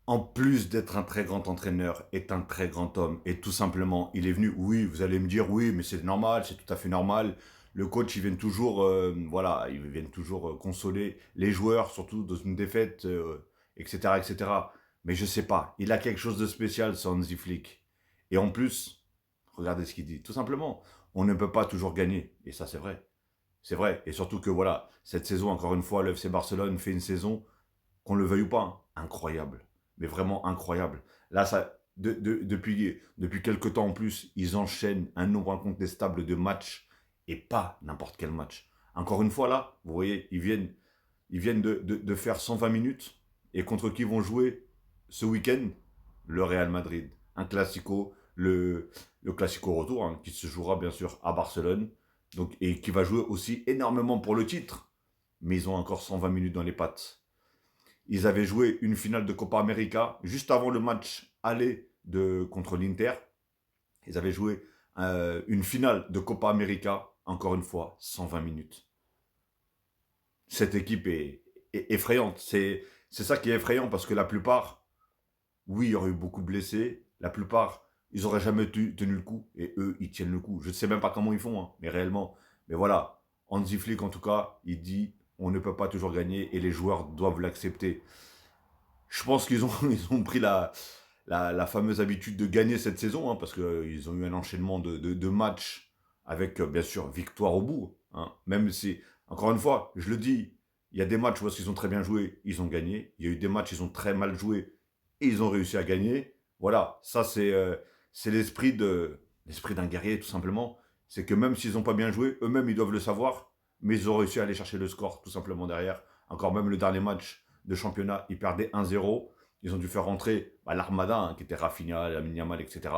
en plus d'être un très grand entraîneur, est un très grand homme. Et tout simplement, il est venu, oui, vous allez me dire, oui, mais c'est normal, c'est tout à fait normal. Le coach, il vient toujours, voilà, il vient toujours consoler les joueurs, surtout dans une défaite, etc., etc. Mais je sais pas, il a quelque chose de spécial, ce Hansi Flick. Et en plus, regardez ce qu'il dit. Tout simplement, on ne peut pas toujours gagner. Et ça, c'est vrai. C'est vrai. Et surtout que, voilà, cette saison, encore une fois, le FC Barcelone fait une saison qu'on le veuille ou pas, hein, incroyable. Mais vraiment incroyable. Là, depuis quelques temps en plus, ils enchaînent un nombre incontestable de matchs et pas n'importe quel match. Encore une fois, là, vous voyez, ils viennent de faire 120 minutes et contre qui vont jouer ce week-end le Real Madrid. Un classico, le classico retour, hein, qui se jouera bien sûr à Barcelone donc, et qui va jouer aussi énormément pour le titre. Mais ils ont encore 120 minutes dans les pattes. Ils avaient joué une finale de Copa América juste avant le match aller contre l'Inter. Ils avaient joué une finale de Copa América, encore une fois, 120 minutes. Cette équipe est effrayante. C'est ça qui est effrayant parce que la plupart, oui, il y aurait eu beaucoup de blessés. La plupart, ils n'auraient jamais tenu le coup. Et eux, ils tiennent le coup. Je ne sais même pas comment ils font, hein, mais réellement. Mais voilà, Hansi Flick, en tout cas, il dit on ne peut pas toujours gagner et les joueurs doivent l'accepter. Je pense qu'ils ont, ils ont pris la fameuse habitude de gagner cette saison, hein, parce qu'ils ont eu un enchaînement de matchs avec, bien sûr, victoire au bout. Hein. Même si, encore une fois, je le dis, il y a des matchs où ils ont très bien joué, ils ont gagné. Il y a eu des matchs où ils ont très mal joué et ils ont réussi à gagner. Voilà, ça c'est l'esprit d'un guerrier, tout simplement. C'est que même s'ils n'ont pas bien joué, eux-mêmes, ils doivent le savoir, mais ils ont réussi à aller chercher le score, tout simplement, derrière. Encore même le dernier match de championnat, ils perdaient 1-0. Ils ont dû faire rentrer l'Armada, hein, qui était Rafinha, Lamine Yamal, etc.,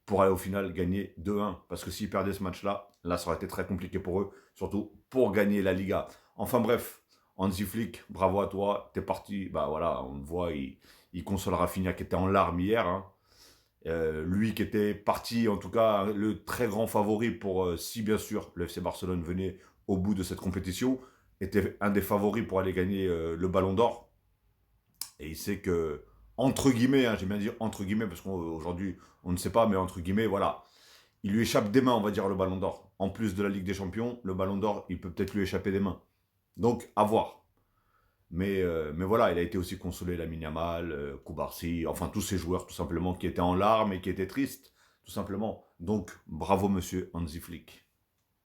pour aller au final gagner 2-1. Parce que s'ils perdaient ce match-là, là, ça aurait été très compliqué pour eux, surtout pour gagner la Liga. Enfin bref, Hansi Flick, bravo à toi, t'es parti. Bah voilà, on le voit, il console Rafinha qui était en larmes hier. Hein. Lui qui était parti, en tout cas, le très grand favori pour, si bien sûr le FC Barcelone venait au bout de cette compétition, était un des favoris pour aller gagner le Ballon d'Or. Et il sait que, entre guillemets, hein, j'ai bien dit entre guillemets, parce qu'aujourd'hui, on ne sait pas, mais entre guillemets, voilà, il lui échappe des mains, on va dire, le Ballon d'Or. En plus de la Ligue des Champions, le Ballon d'Or, il peut peut-être lui échapper des mains. Donc, à voir. Mais voilà, il a été aussi consolé, Lamine Yamal, Koubarsi, enfin tous ces joueurs, tout simplement, qui étaient en larmes et qui étaient tristes, tout simplement. Donc, bravo, monsieur Hansi Flick.